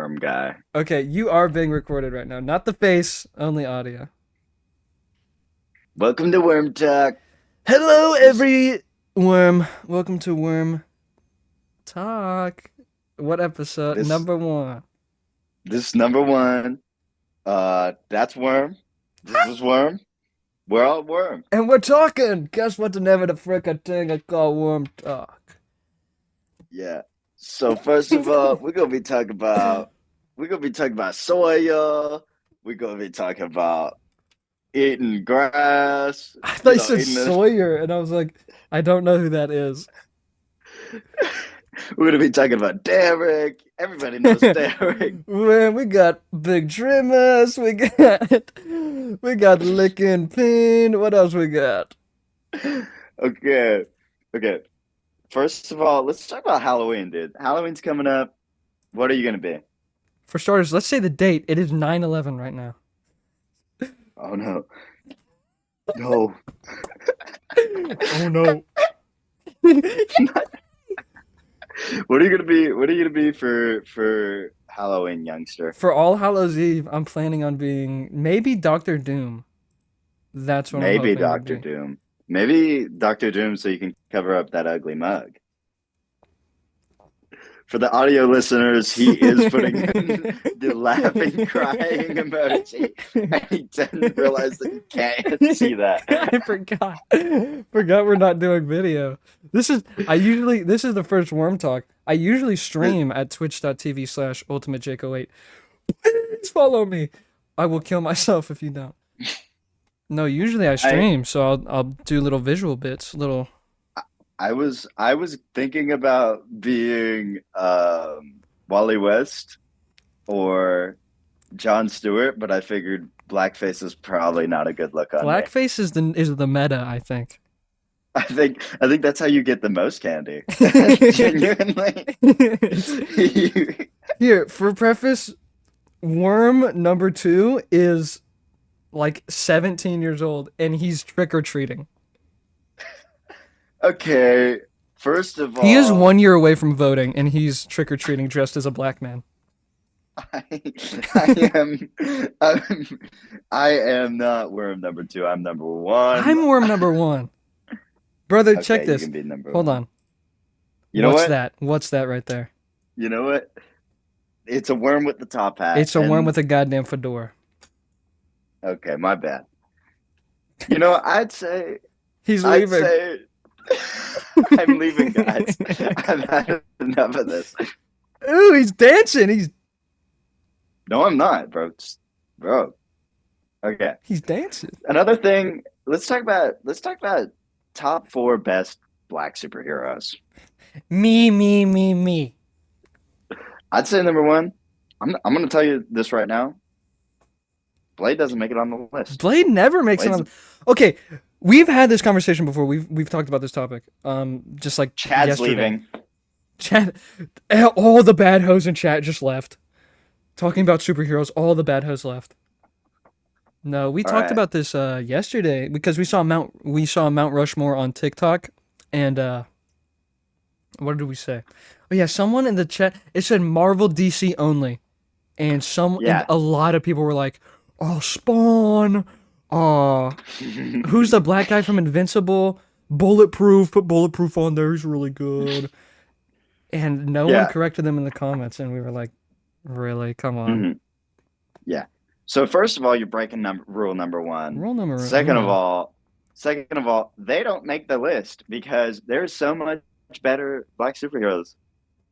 worm guy. Okay, you are being recorded right now. Not the face, only audio. Welcome to Worm Talk. Hello, This every worm. Welcome to Worm Talk. What episode? this Number one. this number one. That's Worm. This is Worm. We're all Worm. And we're talking. Guess what? The name of the frickin' thing I call Worm Talk. Yeah. So first of all, we're gonna be talking about soya. We're gonna be talking about eating grass. I thought you said Eating this. Sawyer, and I was like, I don't know who that is. We're gonna be talking about Derek. Everybody knows Derek. Man, we got Big Trimmers. We got Licking Pin. What else we got? Okay. Okay. First of all, let's talk about Halloween, dude. Halloween's coming up. What are you gonna be? For starters, let's say the date. It is 9/11 right now. Oh no. No. Oh no. What are you gonna be? What are you gonna be for Halloween, youngster? For All Hallows Eve, I'm planning on being maybe Doctor Doom. That's what I'm Maybe hoping to Doctor be. Doom. Maybe Doctor Doom so you can cover up that ugly mug. For the audio listeners, he is putting in the laughing, crying emoji. And he didn't realize that you can't see that. I forgot. Forgot we're not doing video. This is the first worm talk. I usually stream at twitch.tv/ultimatejake08. Please follow me. I will kill myself if you don't. No, usually I I stream, so I'll do little visual bits, little. I was thinking about being Wally West or John Stewart, but I figured blackface is probably not a good look on me. Blackface is the meta, I think. I think that's how you get the most candy. Genuinely. Here, for preface, worm number two is like 17 years old and he's trick or treating. Okay, first of He is all, 1 year away from voting and he's trick or treating dressed as a black man. I, I am I'm, I am not worm number two. I'm number one. I'm worm number one. Brother, check Okay, you this. can be number Hold one. on. You know What's what? that? What's that right there? You know what? It's a worm with the top hat, It's a worm and with a goddamn fedora. okay, my bad. You know, He's I'd leaving. say, I'm leaving, guys. I've had enough of this. Ooh, he's dancing. No, I'm not, bro. Bro. Okay. He's dancing. Another thing. Let's talk about top four best black superheroes. Me. I'd say number one. I'm gonna tell you this right now. Blade doesn't make it on the list. Blade never makes it Blade's on. Okay, we've had this conversation before. We've talked about this topic. Just like Chad's yesterday. leaving. Chat, all the bad hoes in chat just left. Talking about superheroes, all the bad hoes left. No, we All talked right. about this yesterday because we saw Mount Rushmore on TikTok, and what did we say? Oh yeah, someone in the chat it said Marvel DC only, and Yeah. a lot of people were like, "Oh, Spawn, uh, who's the black guy from Invincible? Bulletproof, put Bulletproof on there. He's really good." And no one Yeah. corrected them in the comments, and we were like, "Really? Come on." hmm Yeah. So first of all, you're breaking rule number one. Rule number Second of uno. all, second of all, they don't make the list because there's so much better black superheroes.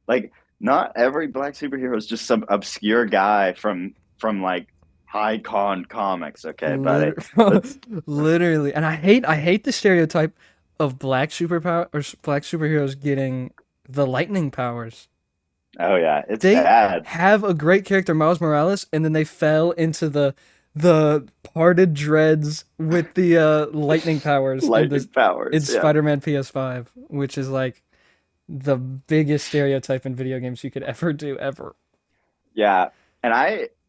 Like, not every black superhero is just some obscure guy from like high con comics. Okay, buddy. Liter- Let's. Literally, and I hate the stereotype of black superpower or black superheroes getting the lightning powers. Oh yeah, it's They bad. have a great character, Miles Morales, and then they fell into the parted dreads with the lightning powers in Lightning the in powers. Yeah. Spider-Man PS5, which is like the biggest stereotype in video games you could ever do ever. Yeah. And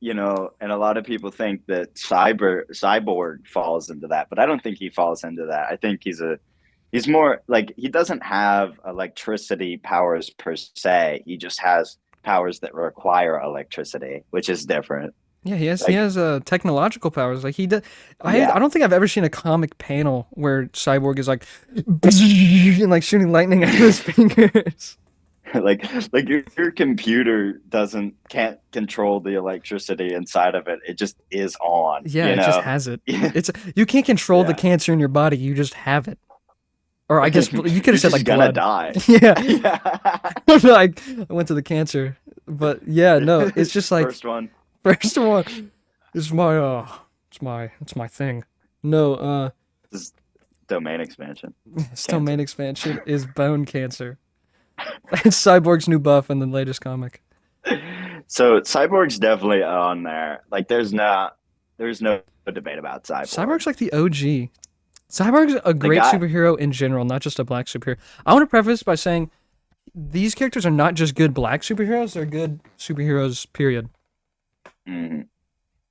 and a lot of people think that Cyborg falls into that, but I don't think he falls into that. I think he's more like he doesn't have electricity powers per se. He just has powers that require electricity, which is different. Yeah, he Like, has technological powers. Like he does. I yeah, don't think I've ever seen a comic panel where Cyborg is like and like shooting lightning out of his fingers. your computer can't control the electricity inside of it. It just is on, Yeah, you it just know? has it. It's you can't control the Yeah. cancer in your body. You just have it. Or I guess you could You're have said just like gonna blood. die. Yeah, Yeah. like I went to the cancer, but yeah, no, it's just like First one. first of all, it's my it's my thing. No, This is domain expansion. his Cancer. domain expansion is bone cancer. It's Cyborg's new buff in the latest comic. So Cyborg's definitely on there. Like there's no debate about Cyborg. Cyborg's like the OG. Cyborg's a The great guy superhero in general, not just a black superhero. I want to preface by saying these characters are not just good black superheroes; they're good superheroes. Period. Mhm.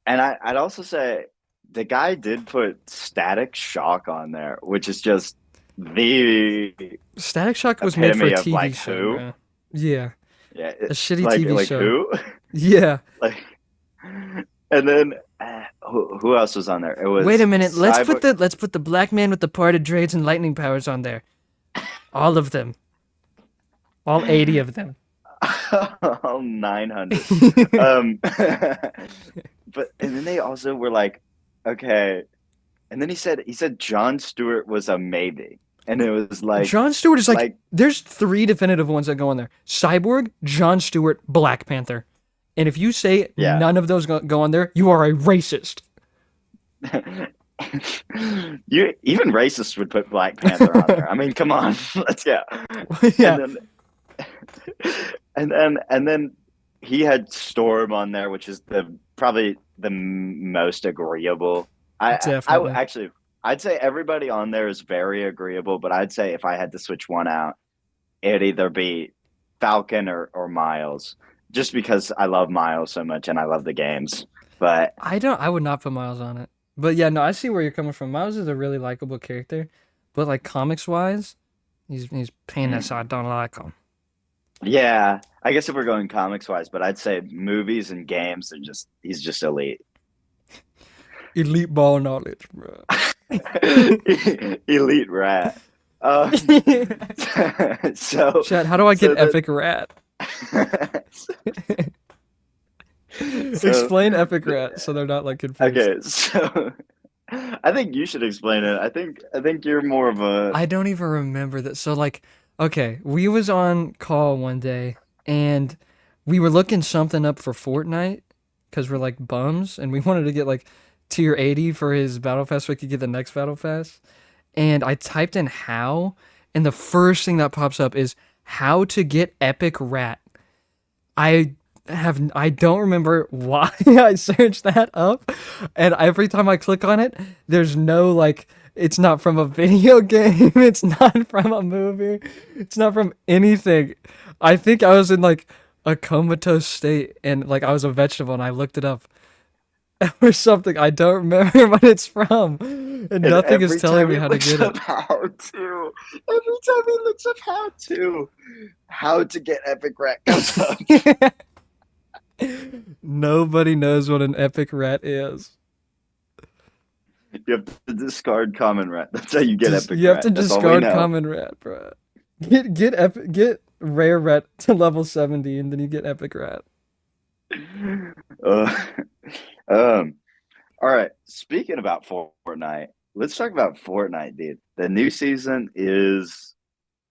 And I'd also say the guy did put Static Shock on there, which is just the Static Shock was made for a epitome of TV like show, who? bro. Yeah, Yeah, a shitty TV like show. who? Yeah. Like, and then who else was on there? It Wait a was minute. Cyborg. Let's put the black man with the parted dreads and lightning powers on there. All of them. All 80 of them. All 900. But and then they also were like, okay. And then he said John Stewart was a maybe. And it was John Stewart is like like there's three definitive ones that go on there. Cyborg, John Stewart, Black Panther. And if you say yeah. none of those go on there, you are a racist. You even racists would put Black Panther on there. I mean, come on, let's go. And Yeah, then and then he had Storm on there, which is the probably the most agreeable. definitely. Actually I'd say everybody on there is very agreeable, but I'd say if I had to switch one out, it'd either be Falcon or Miles, just because I love Miles so much and I love the games. But I would not put Miles on it. But yeah, no, I see where you're coming from. Miles is a really likable character, but like comics wise, he's penis. I don't like him. yeah, I guess if we're going comics wise, but I'd say movies and games are just he's just elite. Elite ball knowledge, bro. Elite rat. Um, so Chat, how do I so get that Epic Rat? so Explain Epic Rat so they're not like confused. okay, so I think you should explain it. I think you're more of a I don't even remember that. So like, okay, we was on call one day and we were looking something up for Fortnite because we're like bums and we wanted to get like tier 80 for his battle pass so we could get the next battle pass. And I typed in how, and the first thing that pops up is how to get Epic Rat. I don't remember why I searched that up, and every time I click on it, there's no like it's not from a video game, it's not from a movie, it's not from anything. I think I was in like a comatose state and like I was a vegetable and I looked it up or something. I don't remember what it's from. And and nothing is every telling time me he how to looks get it. up every time he looks up how to get Epic Rat comes up. Nobody knows what an Epic Rat is. You have to discard Common Rat. That's how you get Just Epic you have Rat. to That's all we discard know. common rat, bro. Get rare rat to level 70 and then you get epic rat. Uh, um, all right. Speaking about Fortnite, let's talk about Fortnite, dude. The new season is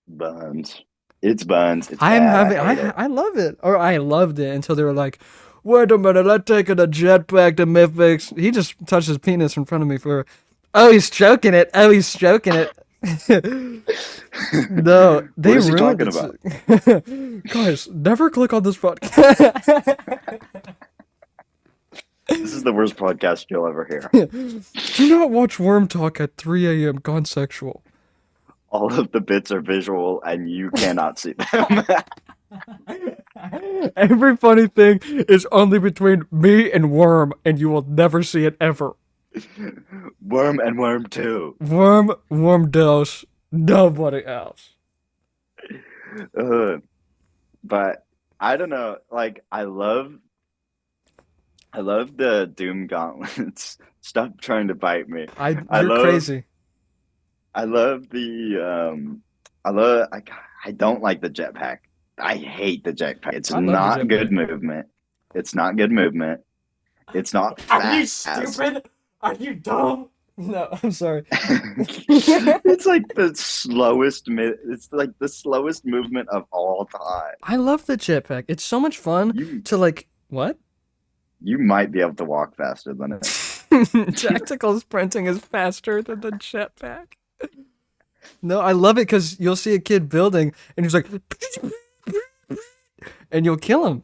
buns. It's buns. It's I'm bad. having I hate it. I love it. Or I loved it until they were like, wait a minute, I'm taking a jetpack to Mythics. He just touched his penis in front of me for oh he's stroking it. Oh he's stroking it. No, What they is he ruined talking about? it. Guys, never click on this podcast. This is the worst podcast you'll ever hear. Do not watch Worm Talk at 3 a.m. Gone sexual. All of the bits are visual and you cannot see them. Every funny thing is only between me and Worm, and you will never see it ever. Worm and Worm 2. Worm nobody else. Uh, but I don't know. Like I love the Doom gauntlets. Stop trying to bite me. I You're love crazy. I love the I love I don't like the jetpack. I hate the jetpack. It's I love the not good jetpack. movement. It's not good movement. It's not Are you fast. stupid? Are you dumb? No, I'm sorry. It's like the it's like the slowest movement of all time. I love the jetpack. It's so much fun You to like what? you might be able to walk faster than it. Tactical sprinting is faster than the jetpack. No, I love it because you'll see a kid building and he's like, and you'll kill him.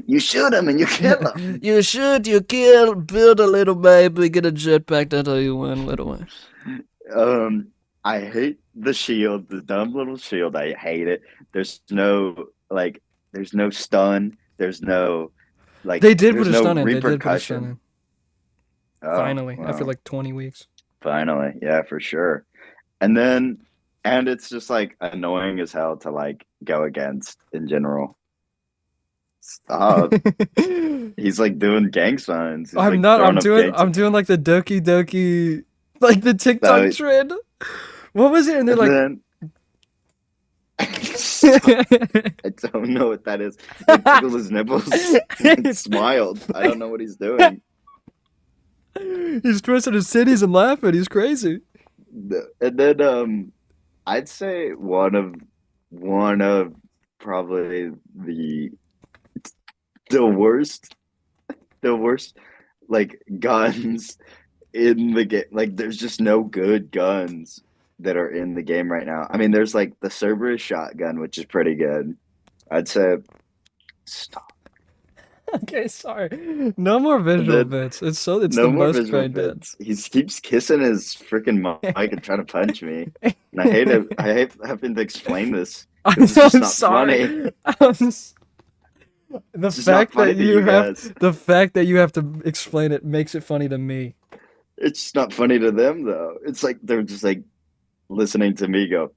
You shoot him and you kill him. You shoot, you kill, build a little baby, get a jetpack. That's how you win, little one. I hate the shield, the dumb little shield. I hate it. There's no like, there's no stun. They did put There's a no stun in. They did put a stun repercussion. in. Oh, Finally, after well, like 20 weeks. finally, yeah, for sure. And then, and it's just like annoying as hell to like go against in general. Stop. He's like doing gang signs. He's I'm like not. throwing up gang I'm signs. doing like the Doki Doki, like the TikTok So, trend. What was it? And they're and like, then stop. I don't know what that is. Like tickled his nipples and smiled. I don't know what he's doing. he's twisting his titties and laughing. He's crazy. And then I'd say one of probably the worst the worst like guns in the game. Like there's just no good guns that are in the game right now. I mean, there's like the Cerberus shotgun, which is pretty good. I'd say stop. Okay, sorry. No more And visual then bits. It's the no more most visual brain dead. bits. He keeps kissing his freaking mic and trying to punch me. And I hate it. I hate having to explain this because it's just I'm not funny. sorry. The It's just not fact funny that to you you have guys. the fact that you have to explain it makes it funny to me. It's just not funny to them though. It's like they're just like listening to me go,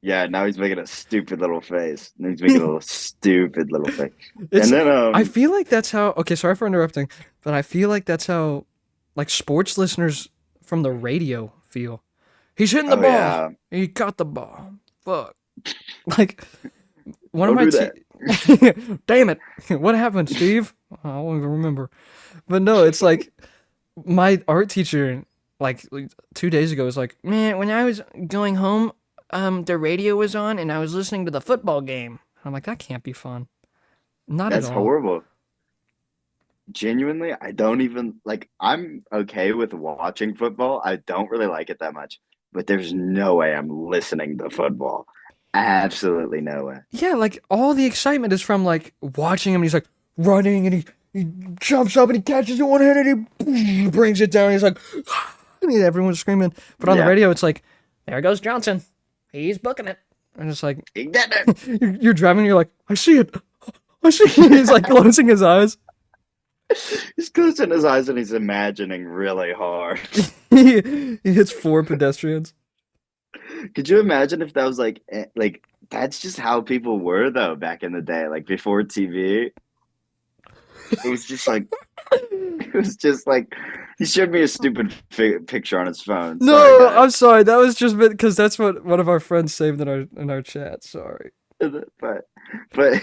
yeah, now he's making a stupid little face. And he's making a little stupid little face. And It's then I feel like that's how okay, sorry for interrupting, but I feel like that's how like sports listeners from the radio feel. He's hitting the oh ball. yeah, He caught the ball. Fuck. Like one of don't my do that. damn it. What happened, Steve? I don't even remember. But no, it's like my art teacher like 2 days ago was like, man, when I was going home, the radio was on and I was listening to the football game. I'm like, that can't be fun. Not at That's all. horrible. Genuinely, I don't even like I'm okay with watching football. I don't really like it that much. But there's no way I'm listening to football. Absolutely no way. Yeah, like all the excitement is from like watching him. And he's like running and he jumps up and he catches it one hand and he brings it down. And he's like, and everyone's screaming. But on the Yeah. radio, it's like, there goes Johnson. He's booking it. And it's like, He did it. you're driving. You're like, I see it. I see it. He's like closing his eyes. He's closing his eyes and he's imagining really hard. He hits four pedestrians. Could you imagine if that was like that's just how people were though back in the day, like before TV. It was just like it was just like he showed me a stupid picture on his phone. Sorry, No, guys. I'm sorry. That was just because that's what one of our friends saved in our chat. Sorry. But but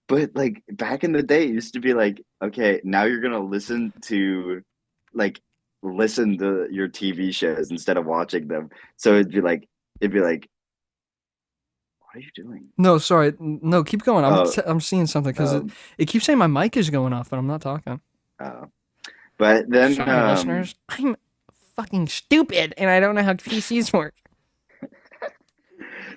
but like back in the day, it used to be like, okay, now you're gonna like listen to your TV shows instead of watching them. So it'd be like, what are you doing? No, sorry. No, keep going. Oh, I'm seeing something because um, it keeps saying my mic is going off, but I'm not talking. oh. But then Sorry, listeners. I'm fucking stupid, and I don't know how PCs work.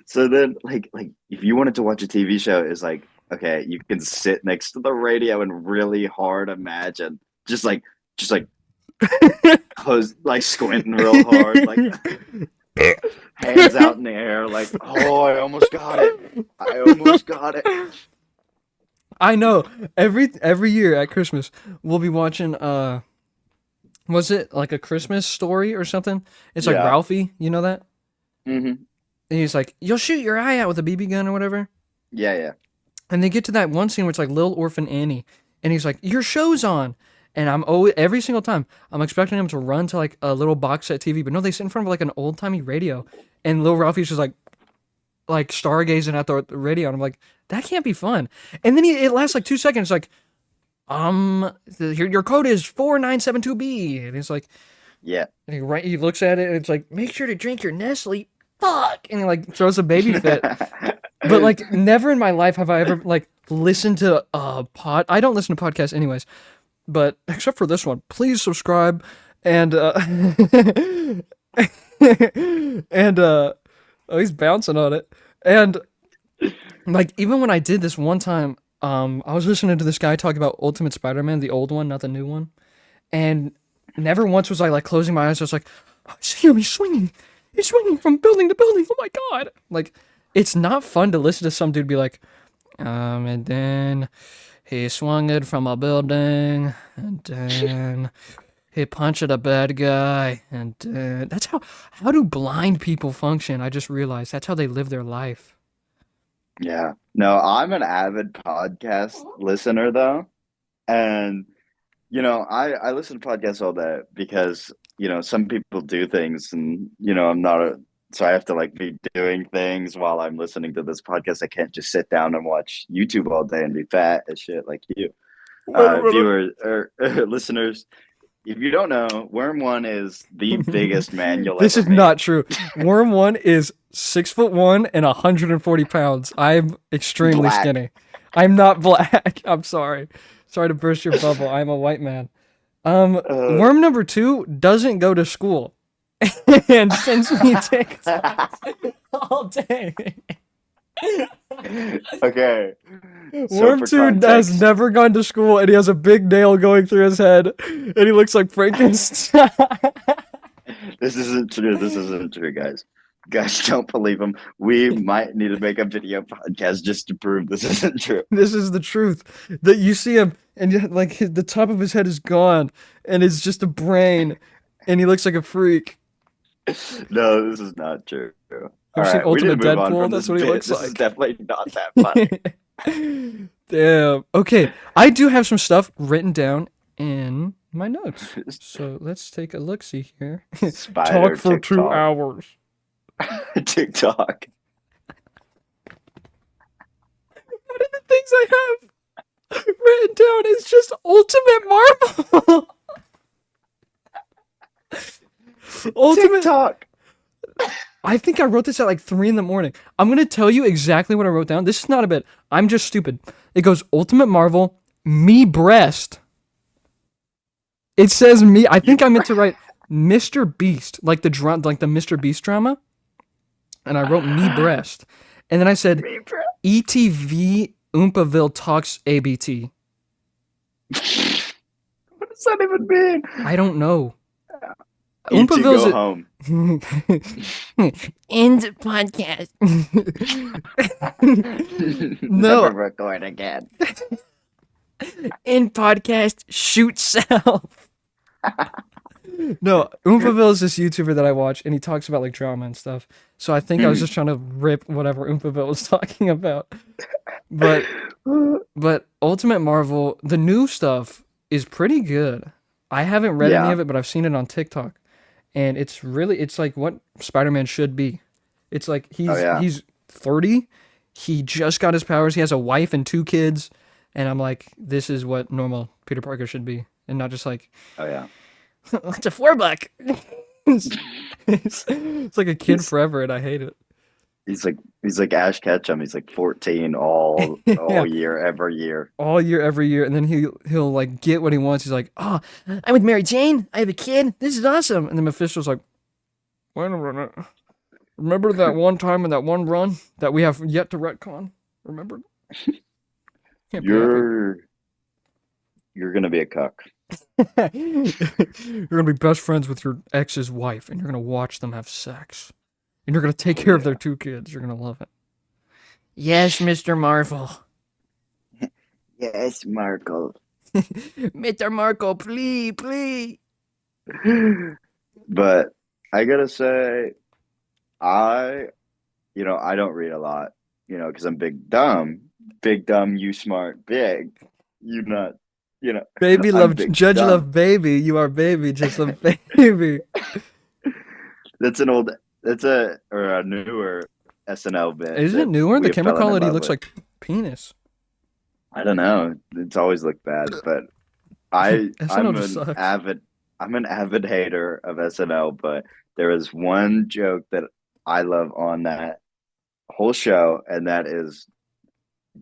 so then like if you wanted to watch a TV show, it's like, okay, you can sit next to the radio and really hard imagine just like close like squinting real hard, like hands out in the air, like, oh, I almost got it. I almost got it. I know. Every year at Christmas, we'll be watching. Was it like a Christmas story or something? It's like Yeah. Ralphie. You know that? Hmm. And he's like, "You'll shoot your eye out with a BB gun or whatever." Yeah, yeah. And they get to that one scene where it's like little orphan Annie, and he's like, "Your show's on," and I'm always every single time I'm expecting him to run to like a little box set TV, but no, they sit in front of like an old timey radio, and little Ralphie's just like stargazing at the radio, and I'm like, that can't be fun. And then it lasts like 2 seconds, like, your code is 4972B, and he's like, Yeah. he looks at it, and it's like, make sure to drink your Nestle. Fuck, and he like throws a baby fit. But like, never in my life have I ever like listened to a pod. I don't listen to podcasts anyways, but except for this one, please subscribe and and oh, he's bouncing on it. And like, even when I did this one time, I was listening to this guy talk about Ultimate Spider-Man, the old one, not the new one, and never once was I like closing my eyes. I was like, I see him, he's swinging from building to building. Oh my god! Like, it's not fun to listen to some dude be like, and then he swung it from a building, and then he punched a bad guy, and that's how do blind people function? I just realized that's how they live their life. Yeah. No, I'm an avid podcast listener though. And I listen to podcasts all day because, some people do things and, I'm not so I have to like be doing things while I'm listening to this podcast. I can't just sit down and watch YouTube all day and be fat as shit like you. Wait a minute. Viewers or listeners, if you don't know, Worm One is the biggest man you'll This ever is meet. not true. Worm one is 6'1" and 140 pounds. I'm extremely Black. skinny. I'm not black. I'm sorry. Sorry to burst your bubble. I'm a white man. Uh, Worm number two doesn't go to school and sends me TikToks all day. okay. So Worm for two has context, never gone to school, and he has a big nail going through his head, and he looks like Frankenstein. this isn't true. This isn't true, guys. Guys, don't believe him. We might need to make a video podcast just to prove this isn't true. This is the truth. That you see him, and like the top of his head is gone, and it's just a brain, and he looks like a freak. No, this is not true. All Ever seen right, we need to Ultimate move on Deadpool? from That's this what he bit. looks This is like. definitely not that funny. Damn. Okay, I do have some stuff written down in my notes. So let's take a look. See here. Talk Spider for two TikTok. hours. TikTok. What are the things I have written down? Is just Ultimate Marvel. Ultimate. TikTok. I think I wrote this at like 3 in the morning. I'm gonna tell you exactly what I wrote down. This is not a bit. I'm just stupid. It goes Ultimate Marvel, me breast. It says me. I think I meant to write Mr. Beast, like like the Mr. Beast drama, and I wrote me breast, and then I said Me, bro. ETV Oompaville talks ABT. What does that even mean? I don't know. E.T. Oompaville's go a, home. end podcast. Never No, record again. end podcast. Shoot self. No, Oompaville is this YouTuber that I watch, and he talks about like drama and stuff. So I think I was just trying to rip whatever Oompaville was talking about. But Ultimate Marvel, the new stuff is pretty good. I haven't read any Yeah. of it, but I've seen it on TikTok, and it's like what Spider-Man should be. It's like Oh yeah. he's 30, he just got his powers, he has a wife and 2 kids, and I'm like, this is what normal Peter Parker should be, and not just like Oh yeah. it's a 4 buck. It's like a kid He's forever, and I hate it. he's like Ash Ketchum. He's like 14 all Yeah, year, every year. all year, every year, and then he'll like get what he wants. He's like, oh, I'm with Mary Jane. I have a kid. This is awesome. And then Mephisto's like, wait a minute. Remember that one time in that one run that we have yet to retcon? Remember? Can't be happy. You're you're gonna be a cuck. You're gonna be best friends with your ex's wife, and you're gonna watch them have sex, and you're gonna take Oh care of their yeah. 2 kids. You're gonna love it. Yes, Mr. Marvel. Yes, Markle. Mr. Marco, please, please. But I gotta say, I I don't read a lot. because I'm big dumb, you smart, big, you not, you know, Baby I'm love, big judge dumb. love baby. You are baby, judge love baby. That's an old, that's a or a newer SNL bit Isn't it that newer? we The have camera fallen in quality love looks with. like penis. I don't know. It's always looked bad, but I SNL I'm just an sucks. avid I'm an avid hater of SNL, but there is one joke that I love on that whole show, and that is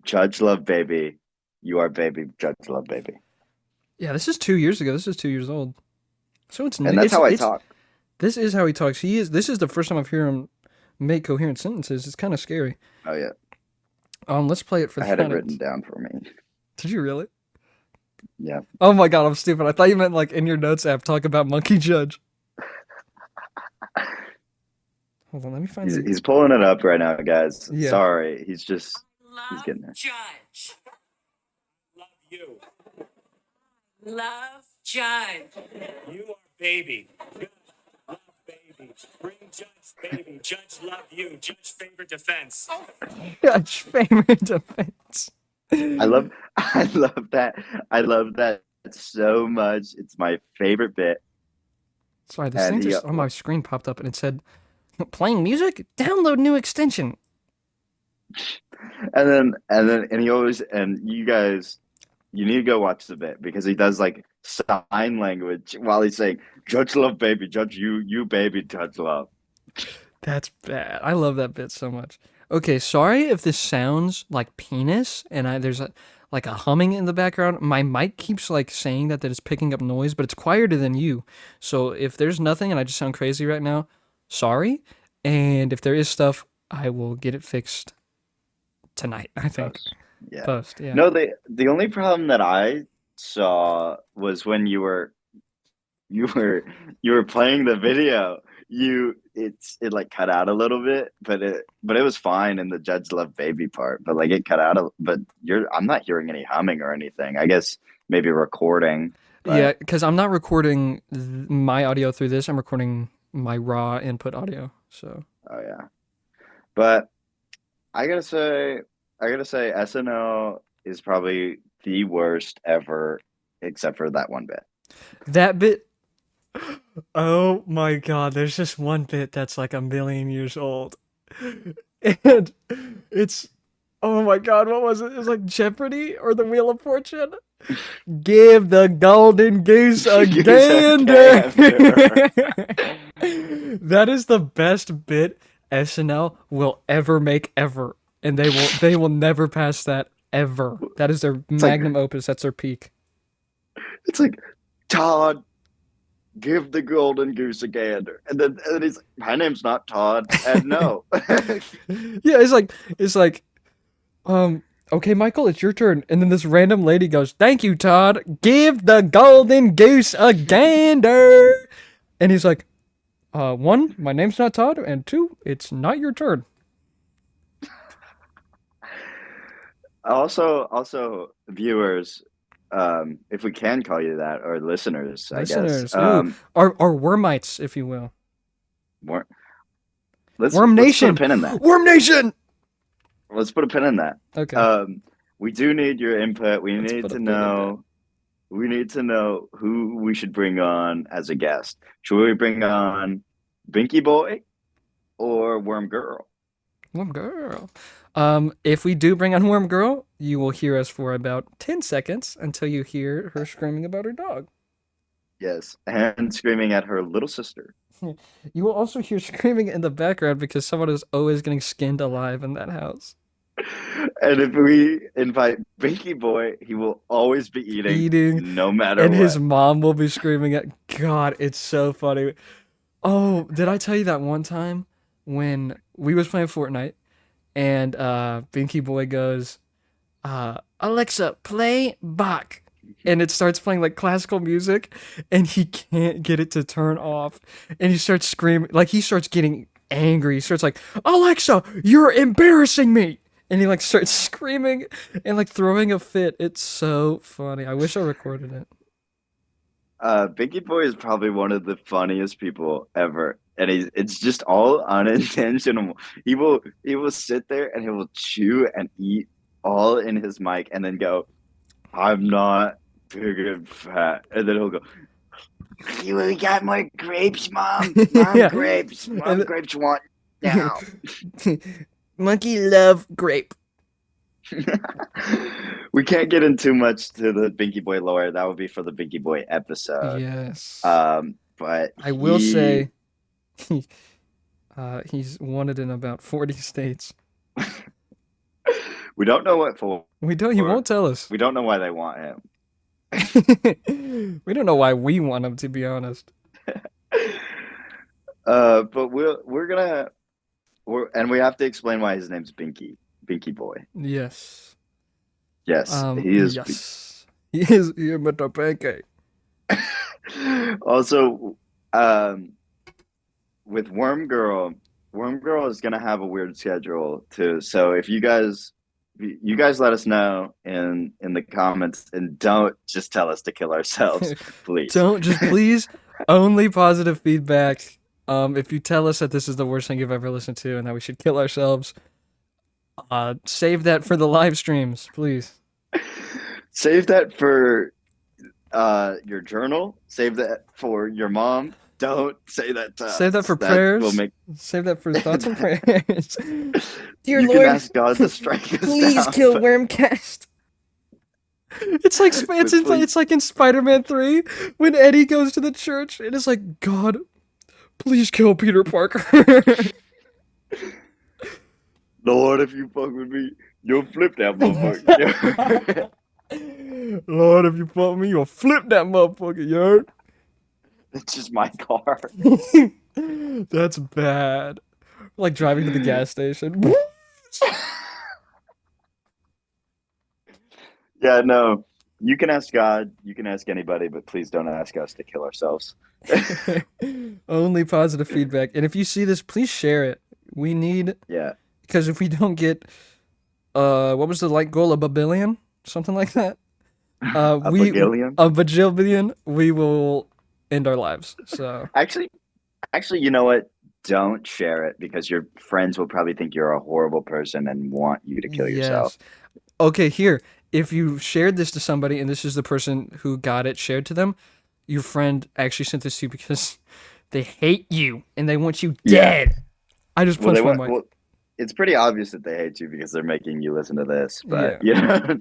Judge Love Baby, you are baby, Judge Love Baby. Yeah, this is 2 years ago. This is 2 years old. So And that's how I talk. this is how he talks. This is the first time I've heard him make coherent sentences. It's kind of scary. Oh yeah. Let's play it for I the had it written audience. down for me. Did you really? Yeah. Oh my god, I'm stupid. I thought you meant like in your notes app talk about Monkey Judge. Hold on, let me find the. He's pulling it up right now, guys. Yeah. Sorry. He's Love getting there. Judge. Love you. Love Judge. You are baby. Good. Love baby. Bring Judge baby. Judge love you. Judge favorite defense. Judge favorite defense. I love that. I love that so much. It's my favorite bit. Sorry, this And thing he just on my screen popped up and it said, "Playing music? Download new extension." and he always and you guys you need to go watch the bit because he does like sign language while he's saying Judge Love baby, Judge you baby, Judge Love. That's bad. I love that bit so much. Okay, sorry if this sounds like penis and there's like a humming in the background. My mic keeps like saying that it's picking up noise, but it's quieter than you. So if there's nothing and I just sound crazy right now, sorry. And if there is stuff, I will get it fixed tonight, I think. Post. Yeah. Post, yeah. No, the only problem that I saw was when you were you were playing the video. It like cut out a little bit, but it was fine in the Judge Love baby part. But like it cut out but I'm not hearing any humming or anything. I guess maybe recording, Yeah, but because I'm not recording my audio through this. I'm recording my raw input audio. So oh yeah. But I gotta say, SNL is probably the worst ever, except for that one bit. that bit. Oh my god, there's just one bit that's like a million years old. And it's. Oh my god, what was it? It was like Jeopardy or the Wheel of Fortune. Give the golden goose a Use a gander. gander. That is the best bit SNL will ever make ever. And they will never pass that ever. That is their It's like magnum opus. That's their peak. it's like Todd, give the golden goose a gander, and then he's like, my name's not Todd, and no. Yeah, it's like okay, Michael, it's your turn. And then this random lady goes, "Thank you, Todd. Give the golden goose a gander." And he's like, one, my name's not Todd, and two, it's not your turn. Also, viewers, if we can call you that, or listeners, I guess. Listeners, ooh, our wormites, if you will. More, Worm let's put a Nation! pin in that. Worm Nation! Let's put a pin in that. Okay. We do need your input. Let's put a pin in that. We need to know who we should bring on as a guest. Should we bring on Binky Boy or Worm Girl? Worm Girl. If we do bring on Worm Girl, you will hear us for about 10 seconds until you hear her screaming about her dog. Yes, and screaming at her little sister. You will also hear screaming in the background because someone is always getting skinned alive in that house. And if we invite Binky Boy, he will always be Eating, no matter and what. his mom will be screaming at. God, it's so funny. Oh, did I tell you that one time when we was playing Fortnite and Binky Boy goes, Alexa, play Bach. And it starts playing like classical music and he can't get it to turn off. And he starts screaming, like he starts getting angry. He starts like, Alexa, you're embarrassing me. And he like starts screaming and like throwing a fit. It's so funny. I wish I recorded it. Binky Boy is probably one of the funniest people ever, and it's just all unintentional. He will sit there and he will chew and eat all in his mic, and then go, "I'm not big and fat," and then he'll go, "You got more grapes, mom? Mom Yeah. grapes, mom And grapes want now." monkey love grape. We can't get in too much to the Binky Boy lore. That would be for the Binky Boy episode. Yes. But I will he say he's wanted in about 40 states. we don't know what for. We don't he won't tell us. We don't know why they want him. We don't know why we want him, to be honest. But and we have to explain why his name's Binky Boy. Yes. Yes, he is. Yes. He is here with the pancake. Also, with Worm Girl is gonna have a weird schedule too. So if you guys let us know in the comments, and don't just tell us to kill ourselves, please. Don't just please only positive feedback. If you tell us that this is the worst thing you've ever listened to and that we should kill ourselves, save that for the live streams, please. Save that for your journal. Save that for your mom. Don't say that to us. Save that for prayers. Save that for thoughts and prayers. Dear you Lord, can ask God to strike us please down, kill but- Wormcast. It's like in Spider-Man 3 when Eddie goes to the church and it's like, God, please kill Peter Parker. Lord, if you fuck with me, you'll flip that motherfucker. Lord, if you fuck me, you'll flip that motherfucker, yo. It's just my car. That's bad. Like driving to the gas station. Yeah, no. You can ask God, you can ask anybody, but please don't ask us to kill ourselves. Only positive feedback. And if you see this, please share it. We need, Yeah. because if we don't get, what was the like goal? A babillion? Something like that? A bagillion? A bajillion, we will end our lives. So Actually, you know what? Don't share it, because your friends will probably think you're a horrible person and want you to kill yourself. Okay, here. If you shared this to somebody and this is the person who got it shared to them, your friend actually sent this to you because they hate you and they want you dead. I just punched my mic. Well, it's pretty obvious that they hate you because they're making you listen to this. But Yeah.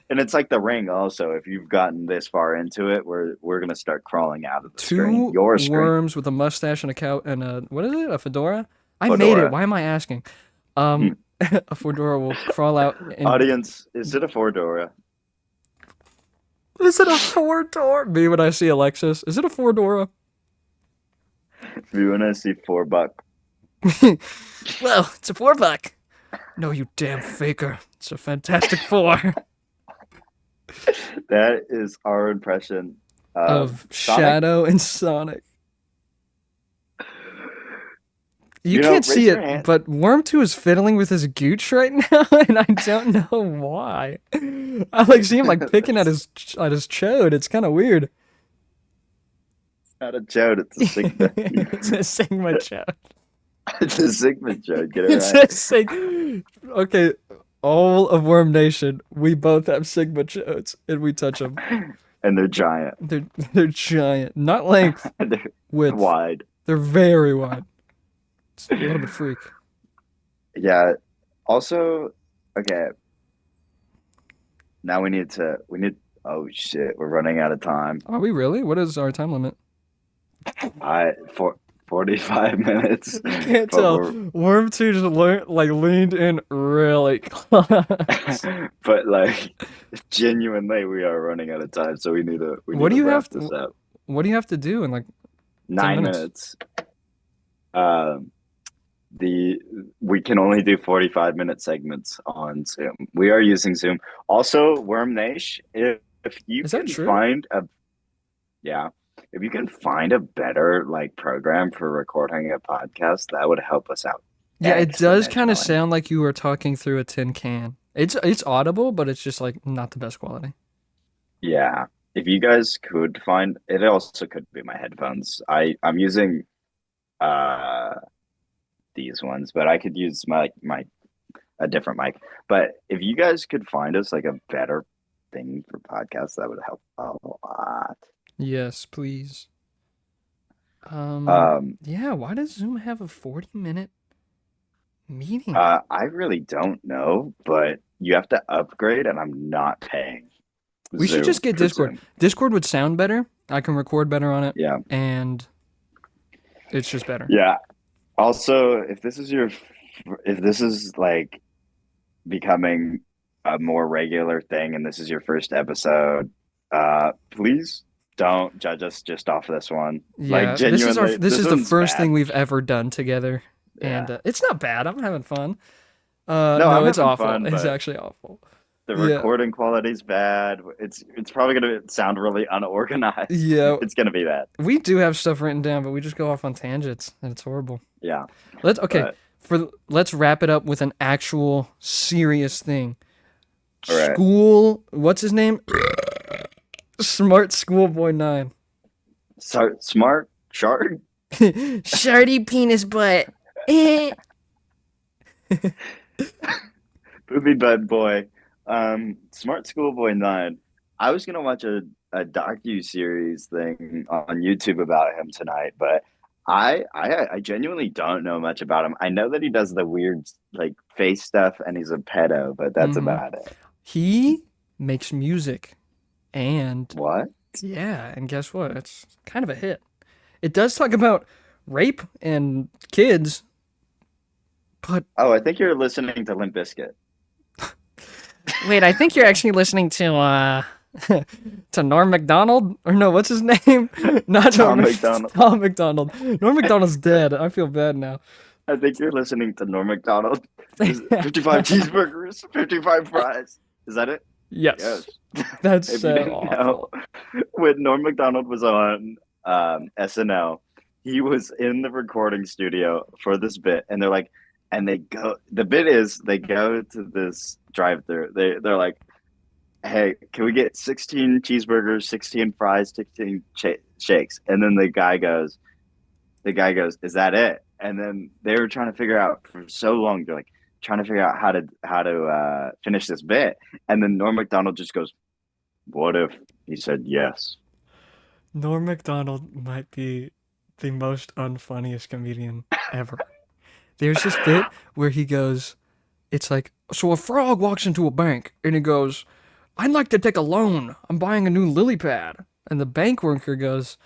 And it's like The Ring also. If you've gotten this far into it, we're gonna start crawling out of the screen. Two Your screen. worms with a mustache and a cow and a what is it? A fedora? I made Fedora. it. Why am I asking? A fedora will crawl out. And... Audience, is it a fedora? Is it a four-door? Me when I see Alexis. Is it a fedora? Me when I see $4. Well, it's a $4. No, you damn faker. It's a Fantastic Four. That is our impression Of Sonic. Shadow and Sonic. You You know, can't raise see your it, hand. but Worm 2 is fiddling with his gooch right now, and I don't know why. I like see him like picking at his chode. It's kind of weird. It's not a joke, it's a Sigma. It's a Sigma chode. It's a Sigma joke. Get it It's right. a Sig. Okay, all of Worm Nation, we both have Sigma chodes, and we touch them. And they're giant. They're giant, not length, They're width. wide. They're very wide. It's a little bit freak. Yeah. Also, okay. Now we need. Oh shit! We're running out of time. Are we really? What is our time limit? 45 minutes. Can't But tell. we're- Worm 2 just leaned in really close. But like, genuinely, we are running out of time, so we need to. What do you wrap have to- this up. What do you have to do in like 9 minutes? minutes. We can only do 45-minute segments on Zoom. We are using Zoom. Also, Worm Nation, if you Is that can true? find if you can find a better like program for recording a podcast, that would help us out. Yeah, it does kind of exponentially. sound like you were talking through a tin can. It's audible, but it's just like not the best quality. Yeah. if you guys could find it, also could be my headphones. I'm using uh these ones, but I could use my a different mic. But if you guys could find us like a better thing for podcasts, that would help a lot. Yes, please. Um, Yeah, why does Zoom have a 40-minute meeting? I really don't know, but you have to upgrade, and I'm not paying We should just Zoom get for Discord. Zoom. Discord would sound better. I can record better on it, Yeah, and it's just better. yeah. Also, if this is like becoming a more regular thing, and this is your first episode, please don't judge us just off this one. Like Yeah, genuinely, this this is the one's first bad. thing we've ever done together, and Yeah. it's not bad. I'm having fun. No, No, I'm it's having awful. fun, It's but actually awful. the Yeah, recording quality's bad. It's probably gonna sound really unorganized. yeah. It's gonna be bad. We do have stuff written down, but we just go off on tangents, and it's horrible. Yeah. Let's okay. But Let's wrap it up with an actual serious thing. all right. School. What's his name? Smart Schoolboy 9. So smart shark. Shardy penis butt. Booby Bud Boy. Smart Schoolboy 9. I was gonna watch a docu-series thing on YouTube about him tonight, but I genuinely don't know much about him. I know that he does the weird like face stuff and he's a pedo, but that's hmm about it. He makes music, and What? yeah, and guess what? It's kind of a hit. It does talk about rape and kids, but Oh, I think you're listening to Limp Bizkit. wait, I think you're actually listening to to Norm Macdonald, or no, what's his name? Not Norm Tom McDonald. Tom McDonald. Norm Macdonald's dead. I feel bad now. I think you're listening to Norm Macdonald. 55 cheeseburgers, 55 fries. Is that it? Yes, Yes. that's If you so didn't know, awful. when Norm Macdonald was on SNL, he was in the recording studio for this bit, and they're like, and they go. The bit is they go to this drive-through. They're like, "Hey, can we get 16 cheeseburgers, 16 fries, 16 shakes?" And then the guy goes, "Is that it?" And then they were trying to figure out for so long. They're like trying to figure out how to finish this bit, and then Norm Macdonald just goes, "What if he said yes?" Norm Macdonald might be the most unfunniest comedian ever. There's this bit where he goes, it's like, so a frog walks into a bank and he goes, I'd like to take a loan. I'm buying a new lily pad. And the bank worker goes,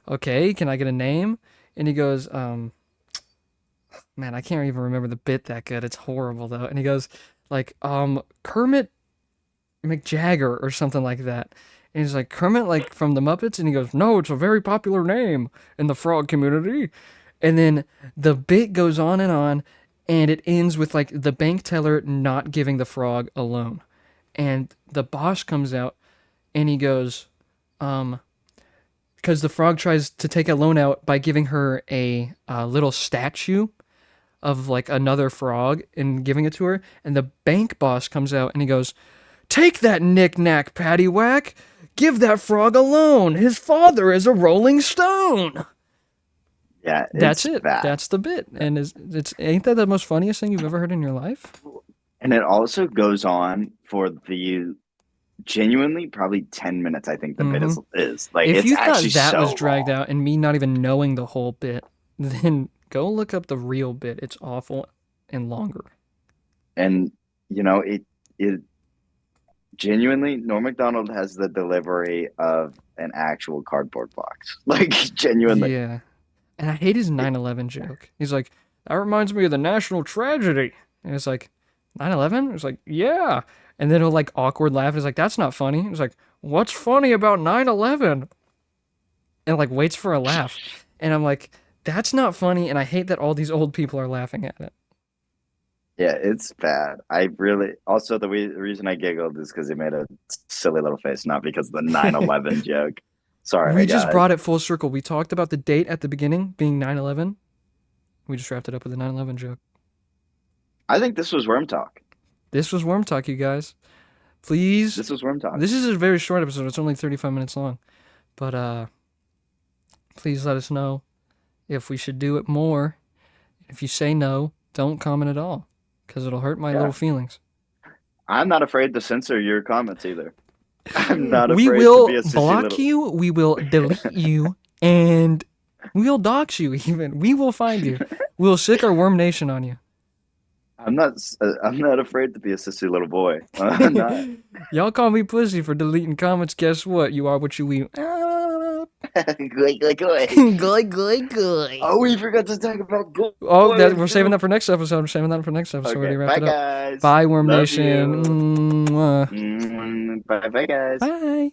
okay, can I get a name? And he goes, man, I can't even remember the bit that good. It's horrible though. And he goes, like, Kermit McJagger or something like that. And he's like, Kermit, like from the Muppets? And he goes, no, it's a very popular name in the frog community. And then the bit goes on, and it ends with like the bank teller not giving the frog a loan. And the boss comes out and he goes, because the frog tries to take a loan out by giving her a little statue of like another frog and giving it to her. And the bank boss comes out and he goes, take that knick-knack, paddywhack. Give that frog a loan. His father is a rolling stone. Yeah, That's it's it. bad. That's the bit. And it's ain't that the most funniest thing you've ever heard in your life? And it also goes on for the genuinely probably 10 minutes. I think the bit hmm is like If it's you thought actually that so was dragged long. out and me not even knowing the whole bit, then go look up the real bit. It's awful and longer. And it genuinely Norm Macdonald has the delivery of an actual cardboard box. Like genuinely. Yeah. And I hate his 9/11 joke. He's like, that reminds me of the national tragedy. And it's like, 9/11? It's like, yeah. And then he'll like awkward laugh. He's like, that's not funny. It's like, what's funny about 9/11? And like waits for a laugh. And I'm like, that's not funny. And I hate that all these old people are laughing at it. Yeah, it's bad. I really also the reason I giggled is because he made a silly little face, not because of the 9/11 joke. We Sorry, just guys. brought it full circle. We talked about the date at the beginning being 9/11. We just wrapped it up with a 9/11 joke. I think this was Worm Talk. This was Worm Talk, you guys. Please. This was Worm Talk. This is a very short episode. It's only 35 minutes long. But please let us know if we should do it more. If you say no, don't comment at all, because it'll hurt my little feelings. I'm not afraid to censor your comments either. I'm not We afraid will to be a sissy block little... you, we will delete you, and we'll dox you even. We will find you. We'll sick our Worm Nation on you. I'm not afraid to be a sissy little boy. I'm not. Y'all call me pussy for deleting comments. Guess what? You are what you eat. Good. Good. Oh, we forgot to talk about gold. Oh, we're saving that for next episode. We're saving that for next episode. Okay, Already wrapped bye it up. guys. Bye, Worm Love Nation. you. Mwah. Bye guys. Bye.